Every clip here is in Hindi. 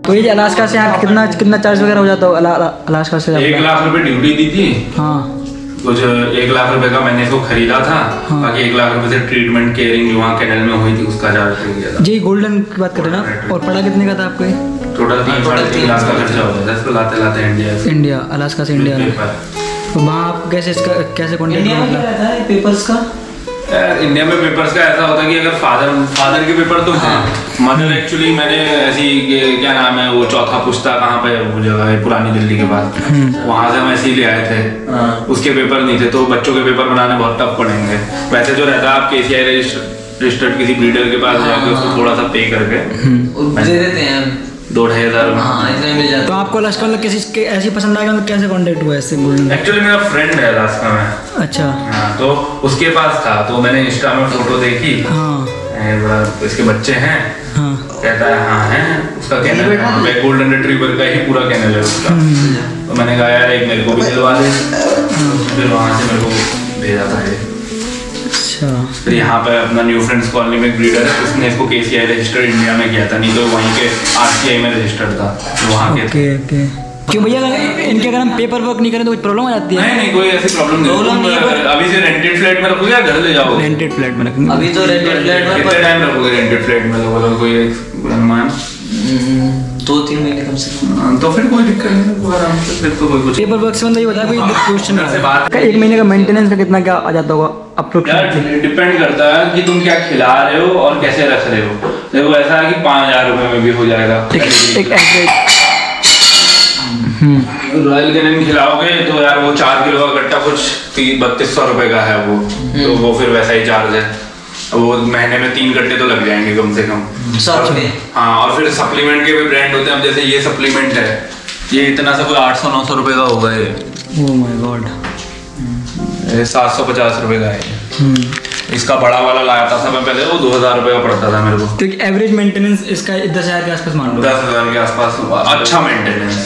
तो ये अलास्का से यहाँ कितना चार्ज वगैरह हो जाता है अलास्का से? 1 लाख रुपए ड्यूटी दी थी। हाँ कुछ 1 लाख रुपए का मैंने इसको खरीदा था। हाँ। बाकी 1 लाख रुपए से ट्रीटमेंट केयरिंग जो वहाँ कैनल में हुई थी उसका चार्ज किया था। जी गोल्डन की बात कर रहे हैं ना। और पड़ा कितने का था आपको? टोटल 3 लाख का खर्चा हो जाता है इसको लाते लाते इंडिया अलास्का से इंडिया। तो वहाँ आप कैसे कॉन्टेक्ट किया पेपर्स का? इंडिया में पेपर्स का ऐसा होता है कि अगर फादर के पेपर तो हैं। मदर एक्चुअली मैंने ऐसी क्या नाम है वो चौथा पुश्ता कहाँ पे वो जगह है पुरानी दिल्ली के पास, वहाँ से हम ऐसे ही ले आए थे। उसके पेपर नहीं थे तो बच्चों के पेपर बनाने बहुत टफ पड़ेंगे। वैसे जो रहता है आप KCI रजिस्टर्ड किसी ब्रीडर के पास जाके उसको थोड़ा सा पे करके दे देते हैं 2-2.5 हज़ार। हाँ इतने मिल जाता। तो आपको अलास्का में किसी ऐसी पसंद आ गया? कैसे कांटेक्ट हुआ इससे गोल्डन? एक्चुअली मेरा फ्रेंड है अलास्का में। अच्छा। हाँ तो उसके पास था तो मैंने इंस्टा में फोटो देखी। हाँ बड़ा इसके बच्चे हैं। हाँ कहता है हाँ है। उसका कैनल है गोल्डन रिट्रीवर का ही पूरा कैनल है उसका। तो मैंने कहा यार एक मेरे को भी दिलवा दे। फिर वहाँ से मेरे को भेजा था ये। अच्छा। फिर यहाँ पे अपना न्यू फ्रेंड्स कॉलोनी में एक ब्रीडर है उसने इसको KCI रजिस्टर्ड इंडिया में किया था, नहीं तो वहीं के RCI में रजिस्टर्ड था वहाँ के। ओके। क्यों भैया इनके अगर हम पेपर वर्क नहीं करें तो कुछ प्रॉब्लम आ जाती है? नहीं कोई ऐसी प्रॉब्लम नहीं है। अभी से रेंटेड फ्लैट में रखोगे या घर ले जाओगे? रेंटेड फ्लैट में रखेंगे। अभी तो रेंटेड फ्लैट में कितने टाइम रखोगे रेंटेड फ्लैट में? लोग कोई अनुमान 2-3 महीने कम से कम। तो फिर कोई दिक्कत नहीं, आराम से। फिर तो कोई कुछ पेपर वर्क से मतलब ये बता कोई क्वेश्चन है 1 महीने का मेंटेनेंस का कितना क्या आ जाता होगा अप्रोक्सीमेटली? डिपेंड करता है कि तुम क्या खिला रहे हो और कैसे रख रहे हो। देखो ऐसा है कि 5,000 रुपए में भी हो जाएगा एक एवरेज। रॉयल कैनिन खिलाओगे तो यार वो 4 किलो का गट्टा कुछ 3200 रुपए का है वो। तो वो फिर वैसा ही चार्ज है। वो महीने में 3 गट्टे तो लग जाएंगे कम से कम। हाँ और फिर सप्लीमेंट के भी ब्रांड होते हैं। अब जैसे ये सप्लीमेंट है ये इतना सा कोई 800-900 रुपए का होगा ये। Oh my God. 750 रुपए का है। इसका बड़ा वाला लाया था मैं पहले, वो 2,000 रुपए का पड़ता था मेरे को। तो एवरेज मेंटेनेंस इसका 10,000 के आसपास मान लो। 10,000 के आसपास अच्छा मेंटेनेंस।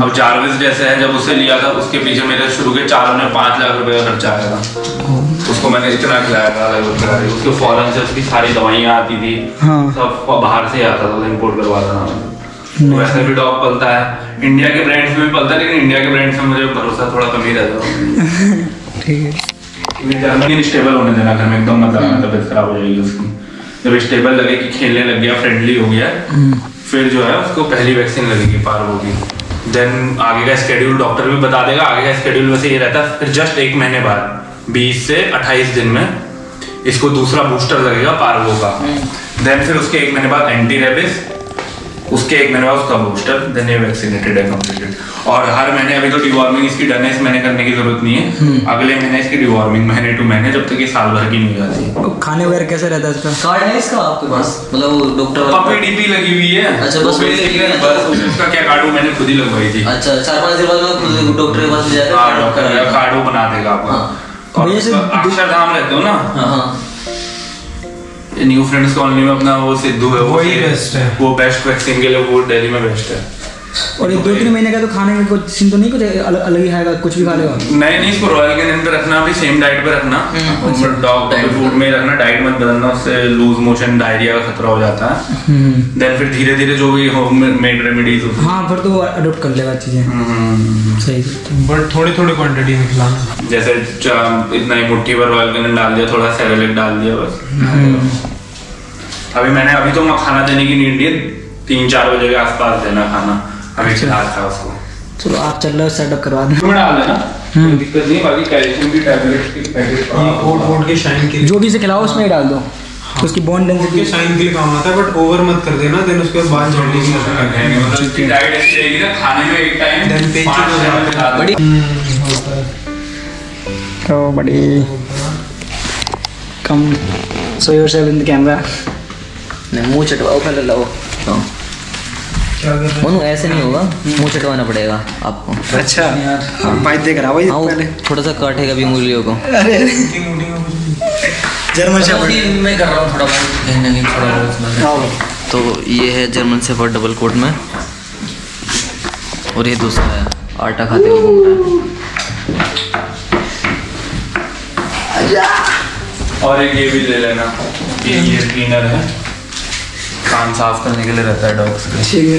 अब जारविस जैसे है जब उसे लिया था उसके पीछे मेरे शुरू के 4.5 लाख रुपए का खर्चा आया था। उसको मैंने इतना खिलाया था। उसके फॉरेन से उसकी सारी दवाइयाँ आती थी। हाँ। सब बाहर से आता था, इम्पोर्ट करवाता था। वैसे भी डॉग पलता है, इंडिया के ब्रांड्स में भी पलता है, लेकिन इंडिया के ब्रांड्स में मुझे भरोसा थोड़ा कम ही रहता है। ठीक है। स्टेबल होने देना घर में, एकदम मतलब तबियत खराब हो जाएगी उसकी। जब स्टेबल लगे कि खेलने लग गया, फ्रेंडली हो गया, फिर जो है उसको पहली वैक्सीन लगेगी पार्वो की। देन आगे का स्केड्यूल डॉक्टर भी बता देगा। आगे का स्केड्यूल वैसे ये रहता है। फिर जस्ट 1 महीने बाद 20 से 28 दिन में इसको दूसरा बूस्टर लगेगा पार्वो का। देन फिर उसके 1 महीने बाद एंटी रेबिस, उसके 1 महीने बाद उसका बूस्टर, देन ये वैक्सीनेटेड है कंप्लीटेड। और हर महीने अभी तो डिवॉर्मिंग इसकी डन है, इस महीने करने की जरूरत नहीं है। अगले महीने इसकी डिवॉर्मिंग महीने टू महीने, जब तक ये साल भर की नहीं हो जाती। खाने वगैरह कैसे रहता है इसका? कार्ड है इसका आपके पास? मतलब वो डॉक्टर पपी डीपी लगी हुई है। अच्छा बस उसका क्या कार्ड मैंने खुद ही लगवाई थी। अच्छा 4-5 दिन बाद खुद डॉक्टर के पास जाएगा, डॉक्टर कार्ड बना देगा आपका। और अक्षरधाम रहते हो ना, न्यू फ्रेंड्स कॉलोनी में अपना वो सिद्धू है, वो बेस्ट है। वो बेस्ट वैक्सीन के लिए वो दिल्ली में बेस्ट है। और ये 2-3 महीने का तो खाने में कुछ सीन तो नहीं, कुछ अलग ही है, कुछ भी खा लेगा? नहीं, इसको रॉयल कैनिन पे रखना, भी सेम डाइट पे रखना। डॉग फूड में रखना, डाइट मत बदलना, उससे लूज मोशन डायरिया का खतरा हो जाता है। देन फिर धीरे धीरे जो भी होम मेड रेमेडीज होती है, हाँ फिर तो वो अडॉप्ट कर लेगा चीजें। सही, बट थोड़ी थोड़ी क्वांटिटी में खिलाना। जैसे इतना ही मुट्ठी भर रॉयल कैनिन डाल दिया, थोड़ा सेरेलेक डाल दिया बस। अभी तो खाना देने की नीड नहीं है, 3-4 बजे के आसपास देना खाना। अभी था उसको। चलो आप चल रहे सेटअप करवा दें। में डाल देना, कोई दिक्कत नहीं। बाकी कैल्शियम की टैबलेट की पैकेट कोट के शाइन के जो भी से खिलाओ उसमें ही डाल दो। उसकी बोन डेंसिटी शाइन के लिए काम आता है, बट ओवर मत कर देना। देन उसके बाद बाल झड़ने की मतलब उसकी डाइट ऐसी रहेगी ना, खाने में एक टाइम देन पेचेस हो जाते हैं बड़ी होता है। तो बड़ी कम सो योरसेल्फ इन द कैमरा। नहीं मुंह चटवाओ पहले, लाओ मनु, ऐसे नहीं होगा, मुंह चटवाना पड़ेगा आपको। अच्छा यार बाइट देख रहा भाई पहले थोड़ा सा काटेगा भी उंगलियों को। अरे जर्मन शेफर्ड मैं कर रहा हूँ थोड़ा बहुत, थोड़ा बहुत। तो ये है जर्मन शेफर्ड डबल कोट में, और ये दूसरा है आटा खाते हुए घूम रहा है। और एक ये भी ले लेना, ये क्लीनर है, कान साफ करने के लिए रहता है डॉग्स के। ठीक है।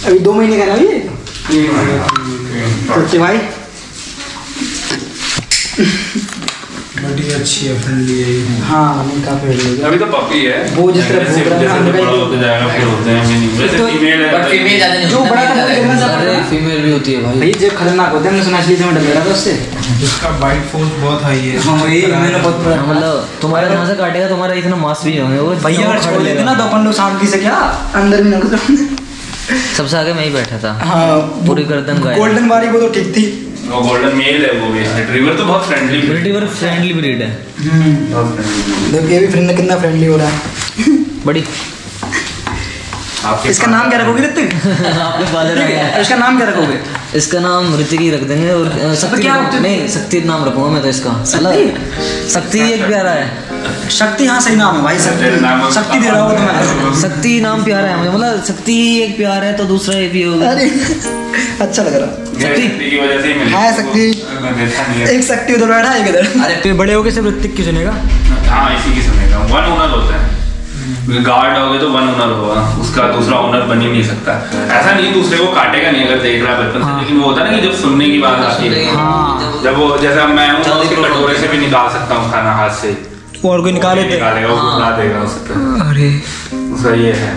अभी 2 महीने का ना ये सच्चे भाई। बड़ी अच्छी है, फ्रेंडली है ये। हाँ नहीं काफी बढ़िया। अभी तो पपी है, वो जिस तरह जैसे भूख रहा है, जैसे बड़ा होता जाएगा फिर होते हैं मिनी। वैसे तो- फीमेल है, बट फीमेल ज्यादा नहीं जो होती। बड़ा था वो जर्मन शेफर्ड अरे था। फीमेल भी होती है भाई। भाई जो खतरनाक होते हैं, हमने सुना इसलिए मैं डर रहा था उससे। इसका बाइट फोर्स बहुत हाई है। हाँ वही मैंने बहुत बड़ा मतलब तुम्हारा जहाँ से काटेगा तुम्हारा इतना मांस भी नहीं होगा। भैया अगर छोड़ देते ना तो अपन लोग शांति से क्या अंदर भी ना घुस। सबसे आगे मैं ही बैठा था। हाँ पूरी गर्दन गायब। गोल्डन वाली वो तो ठीक थी। वो गोल्डन मेल है, वो भी रिट्रीवर तो बहुत फ्रेंडली रिट्रीवर फ्रेंडली ब्रीड है। बहुत फ्रेंडली। देखो ये भी फ्रेंड कितना फ्रेंडली हो रहा है। बड़ी इसका नाम क्या रखोगे ऋतिक? आपके फादर आ गया। इसका नाम क्या रखोगे? इसका नाम ऋतिक ही रख देंगे। और शक्ति क्या नहीं, शक्ति नाम रखूंगा मैं तो इसका। शक्ति एक प्यारा है। शक्ति, हाँ सही नाम है भाई। शक्ति शक्ति दे रहा होगा तो मैं। शक्ति नाम प्यारा है मुझे, मतलब शक्ति एक प्यार है तो दूसरा ये भी होगा। अरे अच्छा लग रहा। शक्ति की वजह से ही मिली। हाँ, शक्ति। देखा नहीं है। एक शक्ति उधर बैठा है, एक इधर। अरे तो बड़े हो गए सब ऋतिक की सुनेगा। हाँ इसी की सुनेगा। वन ओनर होता है, गार्ड हो गए तो वन ओनर होगा, उसका दूसरा ओनर बन ही नहीं सकता। ऐसा नहीं दूसरे को काटेगा नहीं अगर देख रहा है बचपन से, लेकिन वो होता है ना कि जब सुनने की बात आती है, जब वो जैसा मैं हूँ उसके कटोरे से भी निकाल सकता हूँ खाना हाथ से, और कोई निकाले थे। निकालेगा वो बुला देगा उस पर। अरे उसका ये है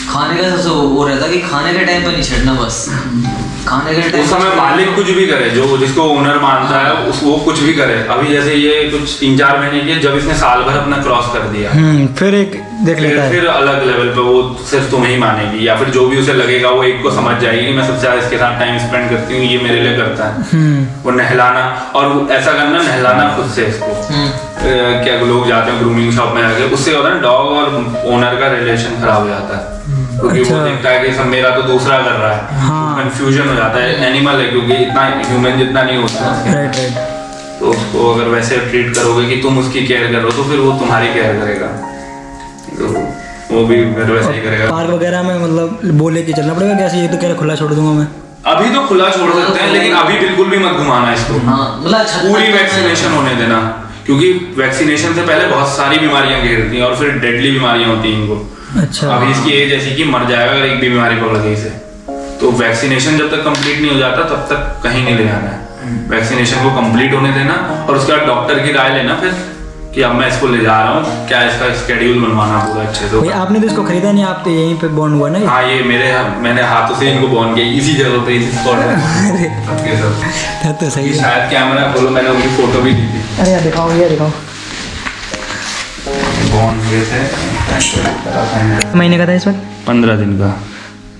खाने का सबसे वो रहता कि खाने के टाइम पे नहीं छेड़ना बस। खाने के टाइम उस समय मालिक कुछ भी करे, जो जिसको ओनर मानता है वो कुछ भी करे। अभी जैसे ये कुछ 3-4 महीने की, जब इसने साल भर अपना क्रॉस कर दिया, फिर एक देख लेता है। फिर अलग लेवल पे वो सिर्फ तुम्हें ही मानेगी, या फिर जो भी उसे लगेगा वो एक को समझ जाएगी कि मैं सबसे ज्यादा इसके साथ टाइम स्पेंड करती हूँ, ये मेरे लिए करता है। वो नहलाना, और वो ऐसा करना नहलाना खुद से इसको। क्या लोग जाते हैं ग्रूमिंग शॉप में आके, उससे होता है ना डॉग और ओनर का रिलेशन खराब हो जाता है, क्योंकि वो देखता है कि सब मेरा तो दूसरा कर रहा है, कंफ्यूजन हो जाता है। एनिमल है क्योंकि इतना ह्यूमन जितना नहीं होता, राइट। तो उसको अगर वैसे ट्रीट करोगे कि तुम उसकी केयर करो तो फिर वो तुम्हारी केयर करेगा, तो वो भी फिर वैसे ही करेगा। पार्क वगैरह में मतलब बोले कि चलना पड़ेगा कैसे? ये तो कह रहा खुला छोड़ दूंगा मैं। अभी तो खुला छोड़ सकते हैं, लेकिन अभी बिल्कुल भी मत घुमाना इसको। पूरी वैक्सीनेशन होने देना, क्योंकि वैक्सीनेशन से पहले बहुत सारी बीमारियां घेरती हैं और फिर डेडली बीमारियां होती हैं इनको। अच्छा। अभी इसकी एज ऐसी कि मर जाएगा अगर एक भी बीमारी पकड़ गई इसे, तो वैक्सीनेशन जब तक कंप्लीट नहीं हो जाता तब तक कहीं नहीं ले जाना है। वैक्सीनेशन को कंप्लीट होने देना और उसके बाद डॉक्टर की राय लेना फिर कि अब मैं इसको ले जा रहा हूँ, क्या इसका स्केड्यूल बनवाना पूरा अच्छे से। भाई आपने तो इसको खरीदा नहीं, आप तो यहीं पे बॉर्न हुआ ना? हाँ ये मैंने हाथों से इनको बॉर्न किया इसी जगह पे, इसी स्पॉट पे। तो सही है। शायद कैमरा खोलो, मैंने उनकी फोटो भी दी थी। अरे यार दिखाओ, ये दिखाओ। बॉर्न हुए थे महीने का था इस वक्त? 15 दिन का।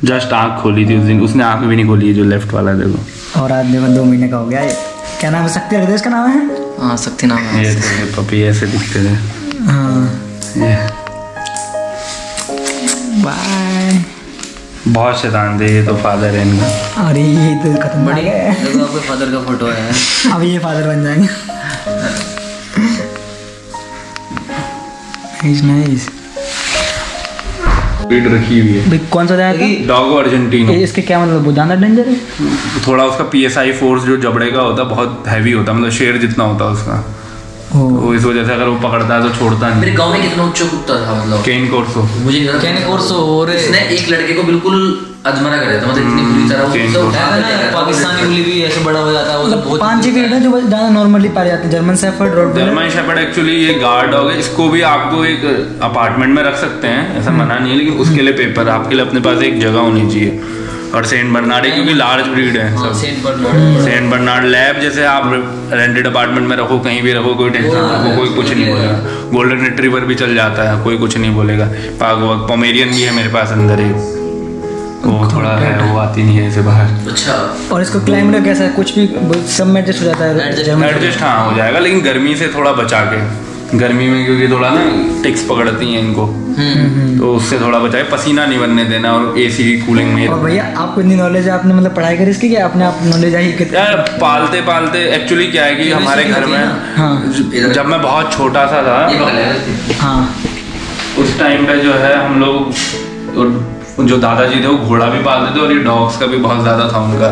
जस्ट आँख खोली थी उस दिन, उसने आँख भी नहीं खोली है जो लेफ्ट वाला देखो। और आज देखो 2 महीने का हो गया। ये क्या नाम है? शक्ति रख दे इसका नाम है। हाँ शक्ति नाम है। ये पपी ऐसे दिखते थे। हाँ ये बाय। बहुत शैतान थे ये तो, फादर है इनका। अरे ये तो खतरनाक है। देखो आपके फादर का फोटो है। अब ये फादर बन जाएंगे। नाइस। ब्रीड रखी हुई है। कौन सा जाएगा? Doggo Argentino. इसके क्या मतलब बहुत ज्यादा डेंजर है? थोड़ा उसका PSI फोर्स जो जबड़े का होता है बहुत हैवी होता है, मतलब शेर जितना होता है उसका। वो इस वजह से अगर वो पकड़ता है तो छोड़ता नहीं। मेरे गांव में कितना उच्च कुत्ता था, मतलब केन कोर्सो। मुझे केन कोर्सो और इसने एक लड़के को बिल्कुल अजमरा कर दिया था, मतलब इतनी बुरी तरह वो उठाया था। पाकिस्तानी बुली भी ऐसे बड़ा हो जाता है, वो तो बहुत 5 फीट है जो ज्यादा नॉर्मली पाए जाते हैं। German shepherd, Rottweiler. German shepherd actually ये गार्ड डॉग है, इसको भी आपको एक अपार्टमेंट में रख सकते हैं, ऐसा मना नहीं है, लेकिन उसके लिए पेपर आपके लिए अपने पास एक जगह होनी चाहिए। और सेंट बर्नार्ड है क्योंकि लार्ज ब्रीड है सब। सेंट बर्नार्ड लैब जैसे आप रेंटेड अपार्टमेंट में रखो, कहीं भी रखो, कोई टेंशन रखो, कोई कुछ नहीं बोलेगा। गोल्डन रिट्रीवर भी चल जाता है, कोई कुछ नहीं बोलेगा। पोमेरियन भी है मेरे पास अंदर ही, वो थोड़ा है, वो आती नहीं है ऐसे बाहर। अच्छा। और इसको क्लाइमेट कैसा है? कुछ भी सब में एडजस्ट हो जाता है? एडजस्ट हाँ हो जाएगा, लेकिन गर्मी से थोड़ा बचा के। गर्मी में क्योंकि थोड़ा ना टिक्स पकड़ती हैं इनको, तो उससे थोड़ा बचाए, पसीना नहीं बनने देना और AC की कूलिंग में। और भैया आपको इतनी नॉलेज है, आपने मतलब पढ़ाई करी इसकी, क्या अपने आप नॉलेज आई? यार पालते पालते एक्चुअली क्या है कि हमारे घर में जब मैं बहुत छोटा सा था, हाँ उस टाइम पे जो है हम लोग, जो दादाजी थे वो घोड़ा भी पालते थे और ये डॉग्स का भी बहुत ज्यादा था उनका।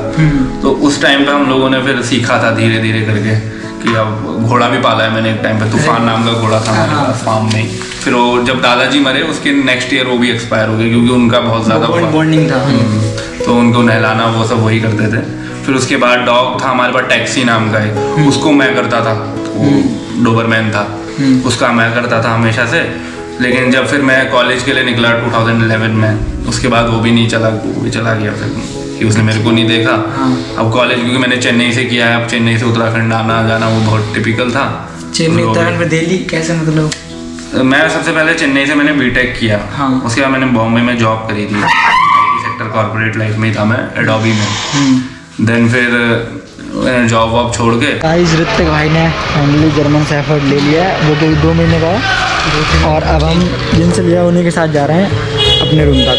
तो उस टाइम पे हम लोगों ने फिर सीखा था धीरे धीरे करके कि अब घोड़ा भी पाला है मैंने एक टाइम पे, तूफान नाम का घोड़ा था हमारे पास फार्म में। फिर वो जब दादाजी मरे उसके नेक्स्ट ईयर वो भी एक्सपायर हो गए, क्योंकि उनका बहुत ज़्यादा बॉन्डिंग था। तो उनको नहलाना वो सब वही करते थे। फिर उसके बाद डॉग था हमारे पास टैक्सी नाम का एक, उसको मैं करता था, वो डोबरमैन था, उसका मैं करता था हमेशा से। लेकिन जब फिर मैं कॉलेज के लिए निकला 2011 में, उसके बाद वो भी नहीं चला, वो भी चला गया फिर कि उसने मेरे को नहीं देखा। अब कॉलेज क्योंकि मैंने चेन्नई से किया है, अब चेन्नई से उत्तराखंड आना जाना वो बहुत टिपिकल था। चेन्नई उत्तराखंड में दिल्ली कैसे मतलब? मैं सबसे पहले चेन्नई से मैंने बीटेक किया, उसके बाद मैंने बॉम्बे में जॉब करी थी, IT सेक्टर कॉर्पोरेट लाइफ में ही था मैं, एडोबी में। देन फिर जॉब वॉब छोड़ के गाइस ऋतिक भाई ने फाइनली जर्मन शेफर्ड ले लिया है, वो कि 2 महीने का है, और अब हम जिनसे लिया उन्हीं के साथ जा रहे हैं अपने रूम तक।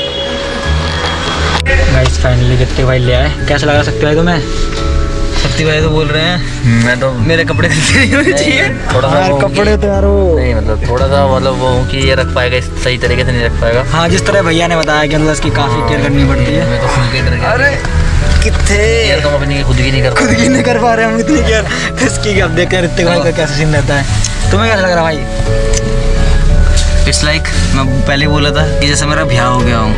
गाइस फाइनली ऋतिक भाई ले आए। कैसा लगा शक्ति भाई तुम्हें? शक्ति भाई तो बोल रहे हैं मैं तो मेरे कपड़े चाहिए थोड़ा सा कपड़े तो यार नहीं, मतलब थोड़ा सा मतलब वो कि ये रख पाएगा सही तरीके से नहीं रख पाएगा। हाँ, जिस तरह भैया ने बताया कि मतलब इसकी काफ़ी केयर करनी पड़ती है। मैं तो फुल केयर। अरे कितने यार तुम अपनी खुद की नहीं कर पा रहे हम इतनी केयर इसकी। अब देखते हैं ऋतिक भाई का कैसा सीन रहता है। तुम्हें कैसा लग रहा भाई? इट्स लाइक मैं पहले बोला था कि जैसे मेरा ब्याह हो गया हूँ,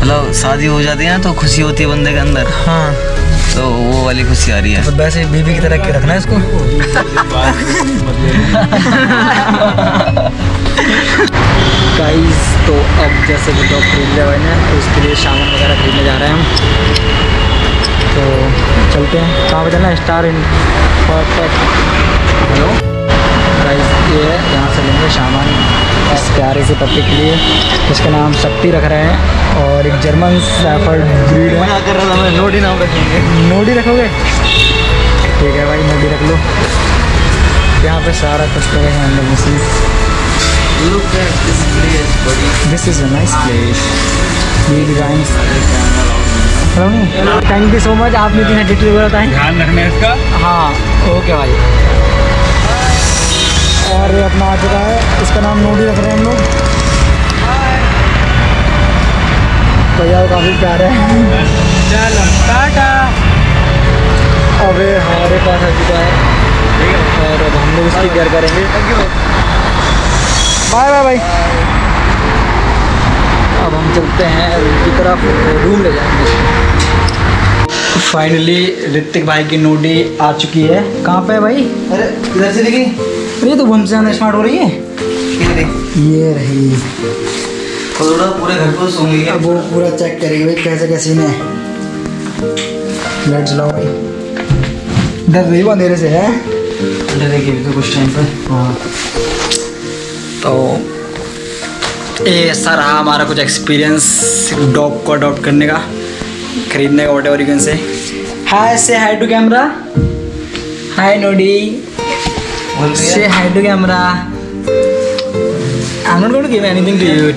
मतलब शादी हो जाती है ना तो खुशी होती है बंदे के अंदर। हाँ, तो वो वाली खुशी आ रही है। तो वैसे बीबी की तरह के रखना है इसको। गाइस तो अब जैसे कि डॉग खरीद लिया भाई ने, तो उसके लिए सामान वगैरह खरीदने जा रहे हैं हम। तो चलते हैं। कहाँ पे चलना है? स्टार इन हेलो गाइस, ये है यहाँ से लेंगे सामान इस प्यारे से पप्पी के लिए, इसका नाम शक्ति रख रहे हैं, और एक जर्मन शेफर्ड ब्रीड है। क्या कर रहा था मैं? नोडी नाम रखेंगे। नोडी रखोगे? ठीक है भाई, नोडी रख लो। यहाँ पे सारा कुछ तो है हम लोगों से। Look at this place, buddy. This is a nice place. ये design thank you so much, आपने इतनी डिटेल बताएं। ध्यान रखना है इसका। हाँ ओके भाई। और ये अपना आ चुका है, इसका नाम नोडी रख रहे हैं हम लोग। भैया काफ़ी प्यारे हैं। चलो टाटा। अब हमारे पास आ चुका है और अब हम लोग इसकी केयर करेंगे। बाय बाय भाई। अब हम चलते हैं रूम की तरफ, रूम ले जाएंगे। फाइनली ऋतिक भाई की नोडी आ चुकी है। कहाँ पे है भाई? अरे इधर से दिखी? ये तो हमसे आना स्टार्ट हो रही है। ये रही। थोड़ा पूरे घर को सूंघ लिया। अब वो पूरा चेक करेगी भाई कैसे कैसी ने। लेट्स लो भाई। डर रही वो अंधेरे से है। डरेगी तो कुछ टाइम पर। हाँ तो ये ऐसा रहा हमारा कुछ एक्सपीरियंस डॉग को अडॉप्ट करने का, खरीदने का, व्हाटएवर यू कैन से। हाय, से hi to camera. Hi Noddy, say hi to camera. I am not going to give anything to you.